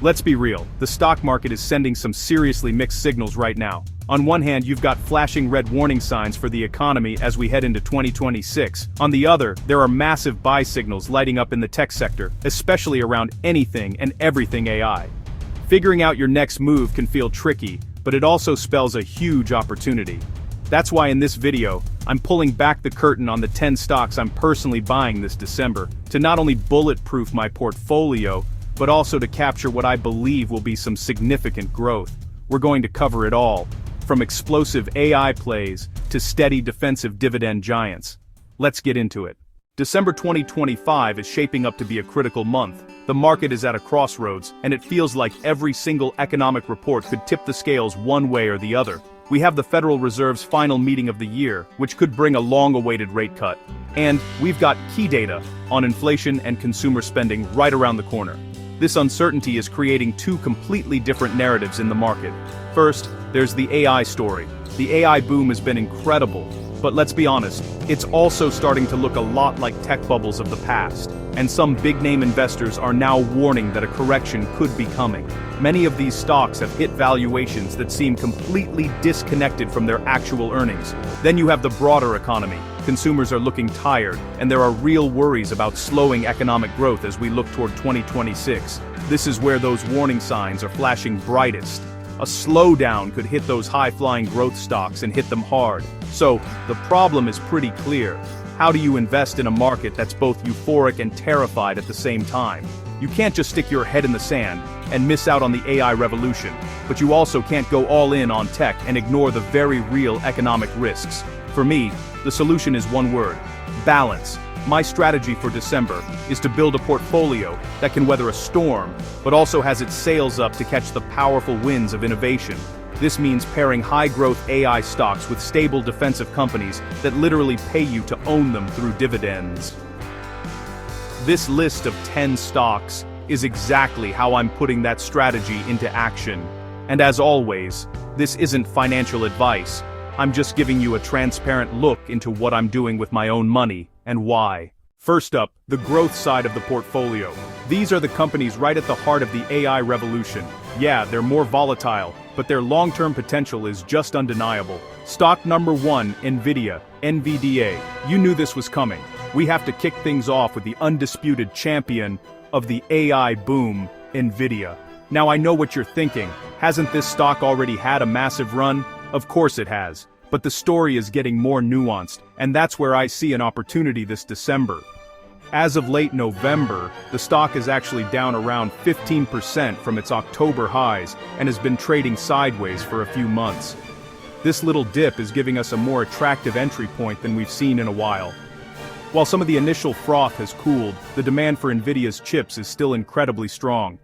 Let's be real, the stock market is sending some seriously mixed signals right now. On one hand, you've got flashing red warning signs for the economy as we head into 2026. On the other, there are massive buy signals lighting up in the tech sector, especially around anything and everything AI. Figuring out your next move can feel tricky, but it also spells a huge opportunity. That's why in this video, I'm pulling back the curtain on the 10 stocks I'm personally buying this December, to not only bulletproof my portfolio, but also to capture what I believe will be some significant growth. We're going to cover it all, from explosive AI plays to steady defensive dividend giants. Let's get into it. December 2025 is shaping up to be a critical month. The market is at a crossroads, and it feels like every single economic report could tip the scales one way or the other. We have the Federal Reserve's final meeting of the year, which could bring a long-awaited rate cut. And we've got key data on inflation and consumer spending right around the corner. This uncertainty is creating two completely different narratives in the market. First, there's the AI story. The AI boom has been incredible, but let's be honest, it's also starting to look a lot like tech bubbles of the past, and some big-name investors are now warning that a correction could be coming. Many of these stocks have hit valuations that seem completely disconnected from their actual earnings. Then you have the broader economy. Consumers are looking tired, and there are real worries about slowing economic growth as we look toward 2026. This is where those warning signs are flashing brightest. A slowdown could hit those high-flying growth stocks and hit them hard. So, the problem is pretty clear. How do you invest in a market that's both euphoric and terrified at the same time? You can't just stick your head in the sand and miss out on the AI revolution, but you also can't go all in on tech and ignore the very real economic risks. For me, the solution is one word: balance. My strategy for December is to build a portfolio that can weather a storm, but also has its sails up to catch the powerful winds of innovation. This means pairing high-growth AI stocks with stable defensive companies that literally pay you to own them through dividends. This list of 10 stocks is exactly how I'm putting that strategy into action. And as always, this isn't financial advice. I'm just giving you a transparent look into what I'm doing with my own money, and why. First up, the growth side of the portfolio. These are the companies right at the heart of the AI revolution. Yeah, they're more volatile, but their long-term potential is just undeniable. Stock number 1, NVIDIA. You knew this was coming. We have to kick things off with the undisputed champion of the AI boom, NVIDIA. Now I know what you're thinking. Hasn't this stock already had a massive run? Of course it has. But the story is getting more nuanced, and that's where I see an opportunity this December. As of late November, the stock is actually down around 15% from its October highs and has been trading sideways for a few months. This little dip is giving us a more attractive entry point than we've seen in a while. While some of the initial froth has cooled, the demand for NVIDIA's chips is still incredibly strong.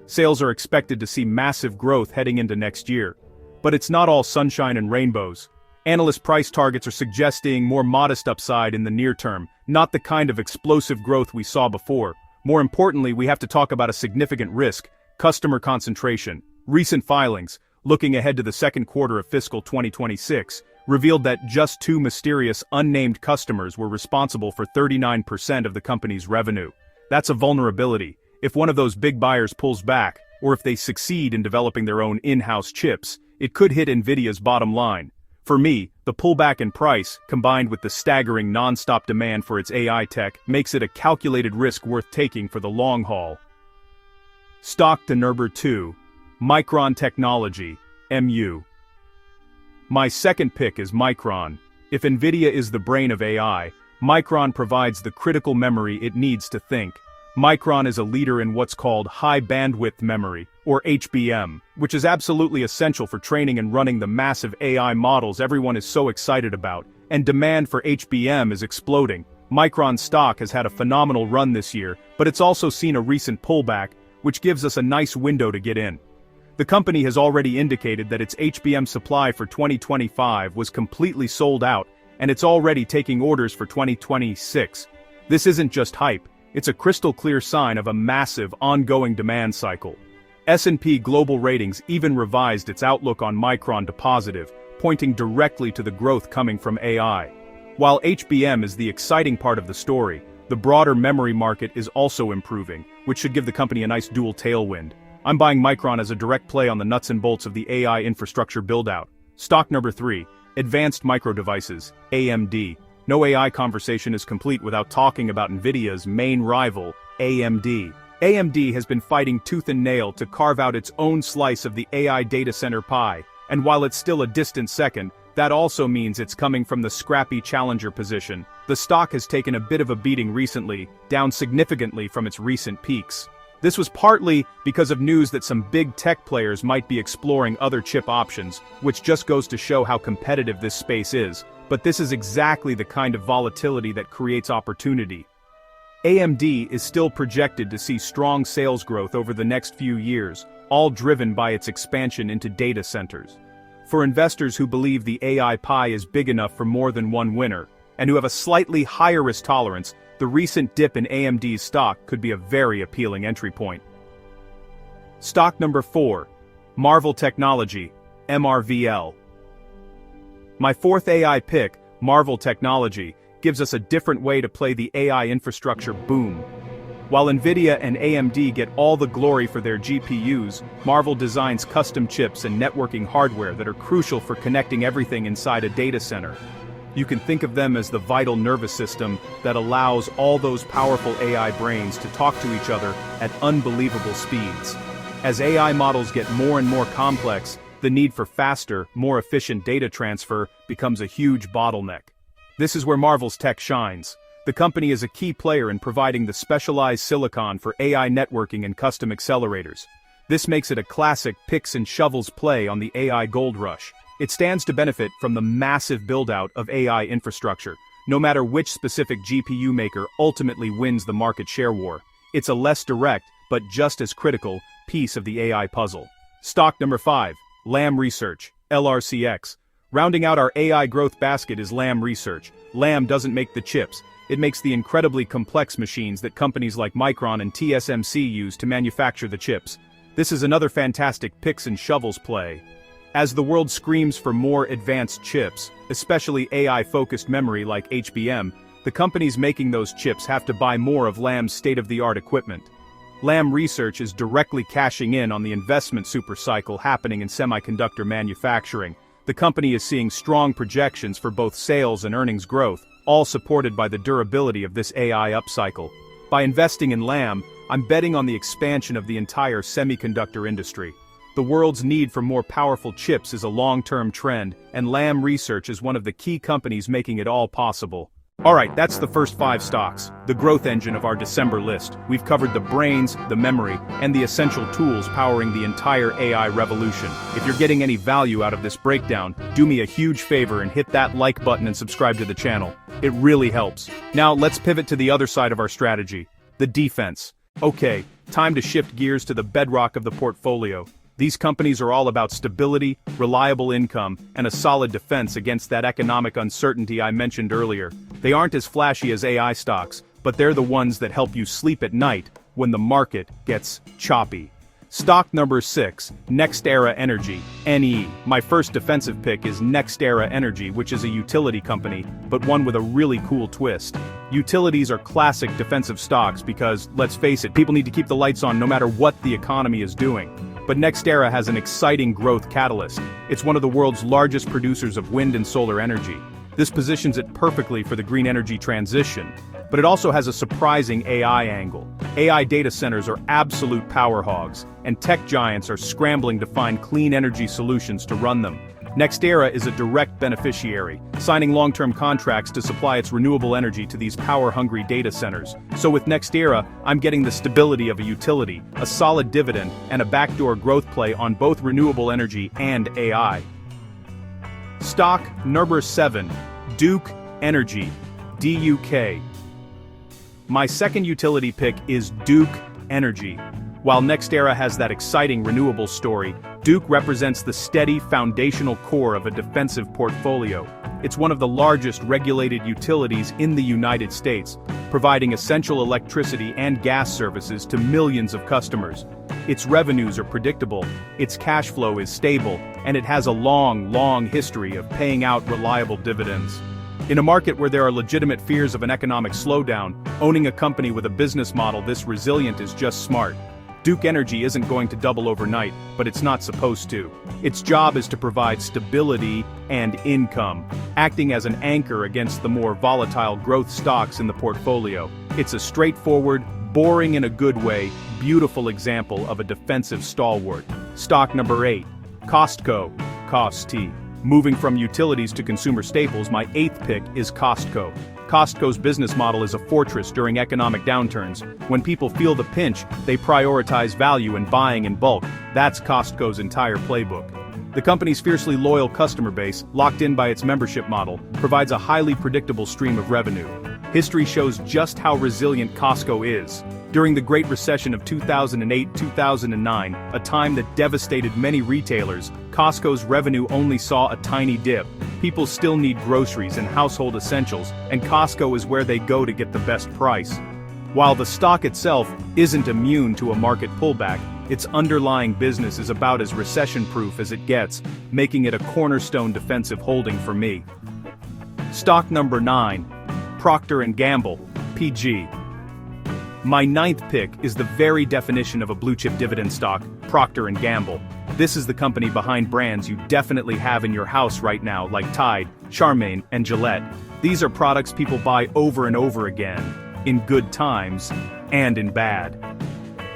Sales are expected to see massive growth heading into next year. But it's not all sunshine and rainbows. Analyst price targets are suggesting more modest upside in the near term, not the kind of explosive growth we saw before. More importantly, we have to talk about a significant risk: customer concentration. Recent filings, looking ahead to the second quarter of fiscal 2026, revealed that just 2 mysterious, unnamed customers were responsible for 39% of the company's revenue. That's a vulnerability. If one of those big buyers pulls back, or if they succeed in developing their own in-house chips, it could hit NVIDIA's bottom line. For me, the pullback in price, combined with the staggering non-stop demand for its AI tech, makes it a calculated risk worth taking for the long haul. Stock to number 2, Micron Technology, MU. My second pick is Micron. If NVIDIA is the brain of AI, Micron provides the critical memory it needs to think. Micron is a leader in what's called high-bandwidth memory, or HBM, which is absolutely essential for training and running the massive AI models everyone is so excited about, and demand for HBM is exploding. Micron stock has had a phenomenal run this year, but it's also seen a recent pullback, which gives us a nice window to get in. The company has already indicated that its HBM supply for 2025 was completely sold out, and it's already taking orders for 2026. This isn't just hype. It's a crystal-clear sign of a massive, ongoing demand cycle. S&P Global Ratings even revised its outlook on Micron to positive, pointing directly to the growth coming from AI. While HBM is the exciting part of the story, the broader memory market is also improving, which should give the company a nice dual tailwind. I'm buying Micron as a direct play on the nuts and bolts of the AI infrastructure build-out. Stock number 3, Advanced Micro Devices, AMD. No AI conversation is complete without talking about Nvidia's main rival, AMD. AMD has been fighting tooth and nail to carve out its own slice of the AI data center pie, and while it's still a distant second, that also means it's coming from the scrappy challenger position. The stock has taken a bit of a beating recently, down significantly from its recent peaks. This was partly because of news that some big tech players might be exploring other chip options, which just goes to show how competitive this space is, but this is exactly the kind of volatility that creates opportunity. AMD is still projected to see strong sales growth over the next few years, all driven by its expansion into data centers. For investors who believe the AI pie is big enough for more than one winner, and who have a slightly higher risk tolerance, the recent dip in AMD's stock could be a very appealing entry point. Stock number 4, Marvell Technology, MRVL. My fourth AI pick, Marvell Technology, gives us a different way to play the AI infrastructure boom. While Nvidia and AMD get all the glory for their GPUs, Marvell designs custom chips and networking hardware that are crucial for connecting everything inside a data center. You can think of them as the vital nervous system that allows all those powerful AI brains to talk to each other at unbelievable speeds. As AI models get more and more complex, the need for faster, more efficient data transfer becomes a huge bottleneck. This is where Marvell's tech shines. The company is a key player in providing the specialized silicon for AI networking and custom accelerators. This makes it a classic picks and shovels play on the AI gold rush. It stands to benefit from the massive build-out of AI infrastructure, no matter which specific GPU maker ultimately wins the market share war. It's a less direct, but just as critical, piece of the AI puzzle. Stock number 5, Lam Research, LRCX. Rounding out our AI growth basket is Lam Research. Lam doesn't make the chips. It makes the incredibly complex machines that companies like Micron and TSMC use to manufacture the chips. This is another fantastic picks and shovels play. As the world screams for more advanced chips, especially AI-focused memory like HBM, the companies making those chips have to buy more of Lam's state-of-the-art equipment. Lam Research is directly cashing in on the investment supercycle happening in semiconductor manufacturing. The company is seeing strong projections for both sales and earnings growth, all supported by the durability of this AI upcycle. By investing in Lam, I'm betting on the expansion of the entire semiconductor industry. The world's need for more powerful chips is a long-term trend, and Lam Research is one of the key companies making it all possible. Alright, that's the first 5 stocks, the growth engine of our December list. We've covered the brains, the memory, and the essential tools powering the entire AI revolution. If you're getting any value out of this breakdown, do me a huge favor and hit that like button and subscribe to the channel. It really helps. Now let's pivot to the other side of our strategy, the defense. Okay, time to shift gears to the bedrock of the portfolio. These companies are all about stability, reliable income, and a solid defense against that economic uncertainty I mentioned earlier. They aren't as flashy as AI stocks, but they're the ones that help you sleep at night when the market gets choppy. Stock number 6, NextEra Energy, NE. My first defensive pick is NextEra Energy, which is a utility company, but one with a really cool twist. Utilities are classic defensive stocks because, let's face it, people need to keep the lights on no matter what the economy is doing. But NextEra has an exciting growth catalyst. It's one of the world's largest producers of wind and solar energy. This positions it perfectly for the green energy transition, but it also has a surprising AI angle. AI data centers are absolute power hogs, and tech giants are scrambling to find clean energy solutions to run them. NextEra is a direct beneficiary, signing long-term contracts to supply its renewable energy to these power-hungry data centers. So with NextEra, I'm getting the stability of a utility, a solid dividend, and a backdoor growth play on both renewable energy and AI. Stock number 7, Duke Energy, DUK. My second utility pick is Duke Energy. While NextEra has that exciting renewable story, Duke represents the steady foundational core of a defensive portfolio. It's one of the largest regulated utilities in the United States, providing essential electricity and gas services to millions of customers. Its revenues are predictable, its cash flow is stable, and it has a long history of paying out reliable dividends. In a market where there are legitimate fears of an economic slowdown, owning a company with a business model this resilient is just smart. Duke Energy isn't going to double overnight, but it's not supposed to. Its job is to provide stability and income, acting as an anchor against the more volatile growth stocks in the portfolio. It's a straightforward, boring in a good way, beautiful example of a defensive stalwart. Stock number 8. Costco. COST. Moving from utilities to consumer staples, my 8th pick is Costco. Costco's business model is a fortress during economic downturns. When people feel the pinch, they prioritize value and buying in bulk. That's Costco's entire playbook. The company's fiercely loyal customer base, locked in by its membership model, provides a highly predictable stream of revenue. History shows just how resilient Costco is. During the Great Recession of 2008-2009, a time that devastated many retailers, Costco's revenue only saw a tiny dip. People still need groceries and household essentials, and Costco is where they go to get the best price. While the stock itself isn't immune to a market pullback, its underlying business is about as recession-proof as it gets, making it a cornerstone defensive holding for me. Stock number 9. Procter & Gamble, PG. My 9th pick is the very definition of a blue-chip dividend stock, Procter & Gamble. This is the company behind brands you definitely have in your house right now, like Tide, Charmaine, and Gillette. These are products people buy over and over again, in good times and in bad.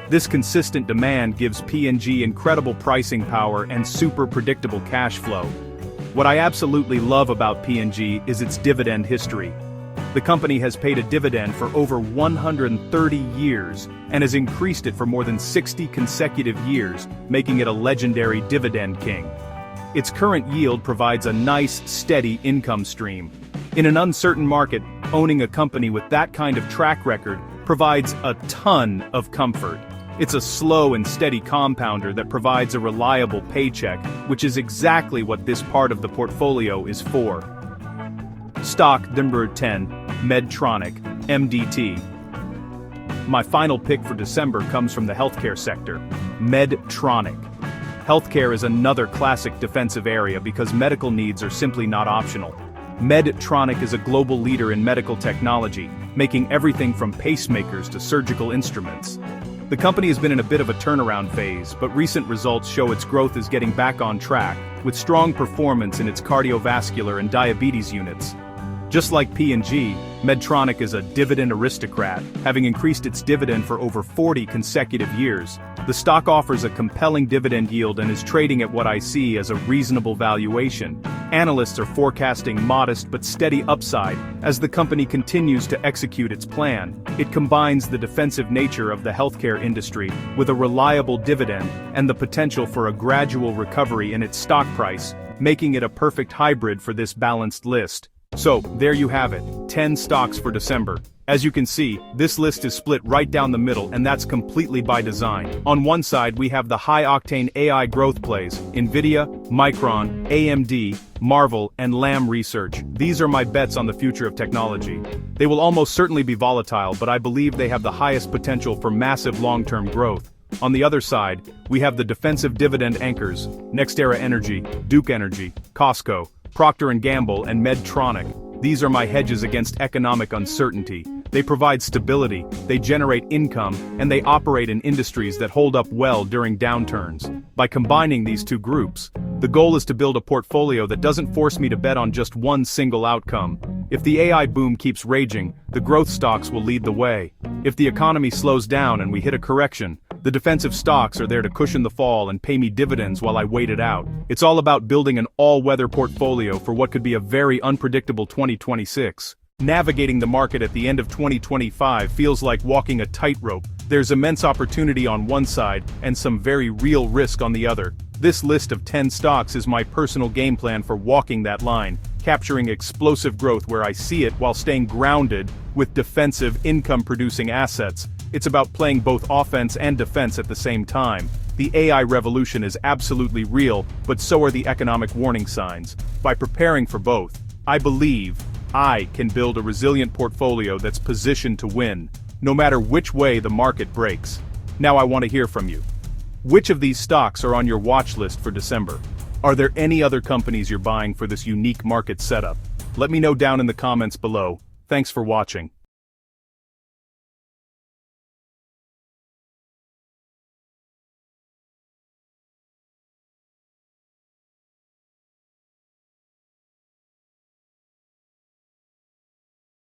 This consistent demand gives P&G incredible pricing power and super predictable cash flow. What I absolutely love about P&G is its dividend history. The company has paid a dividend for over 130 years and has increased it for more than 60 consecutive years, making it a legendary dividend king. Its current yield provides a nice, steady income stream. In an uncertain market, owning a company with that kind of track record provides a ton of comfort. It's a slow and steady compounder that provides a reliable paycheck, which is exactly what this part of the portfolio is for. Stock number 10, Medtronic, MDT. My final pick for December comes from the healthcare sector, Medtronic. Healthcare is another classic defensive area because medical needs are simply not optional. Medtronic is a global leader in medical technology, making everything from pacemakers to surgical instruments. The company has been in a bit of a turnaround phase, but recent results show its growth is getting back on track, with strong performance in its cardiovascular and diabetes units. Just like P&G, Medtronic is a dividend aristocrat, having increased its dividend for over 40 consecutive years. The stock offers a compelling dividend yield and is trading at what I see as a reasonable valuation. Analysts are forecasting modest but steady upside as the company continues to execute its plan. It combines the defensive nature of the healthcare industry with a reliable dividend and the potential for a gradual recovery in its stock price, making it a perfect hybrid for this balanced list. So, there you have it, 10 stocks for December. As you can see, this list is split right down the middle, and that's completely by design. On one side we have the high-octane AI growth plays, Nvidia, Micron, AMD, Marvel, and Lam Research. These are my bets on the future of technology. They will almost certainly be volatile, but I believe they have the highest potential for massive long-term growth. On the other side, we have the defensive dividend anchors, NextEra Energy, Duke Energy, Costco, Procter & Gamble, and Medtronic. These are my hedges against economic uncertainty. They provide stability, they generate income, and they operate in industries that hold up well during downturns. By combining these two groups, the goal is to build a portfolio that doesn't force me to bet on just one single outcome. If the AI boom keeps raging, the growth stocks will lead the way. If the economy slows down and we hit a correction, the defensive stocks are there to cushion the fall and pay me dividends while I wait it out. It's all about building an all-weather portfolio for what could be a very unpredictable 2026. Navigating the market at the end of 2025 feels like walking a tightrope. There's immense opportunity on one side and some very real risk on the other. This list of 10 stocks is my personal game plan for walking that line, capturing explosive growth where I see it while staying grounded with defensive income-producing assets. It's about playing both offense and defense at the same time. The AI revolution is absolutely real, but so are the economic warning signs. By preparing for both, I believe I can build a resilient portfolio that's positioned to win, no matter which way the market breaks. Now I want to hear from you. Which of these stocks are on your watch list for December? Are there any other companies you're buying for this unique market setup? Let me know down in the comments below. Thanks for watching.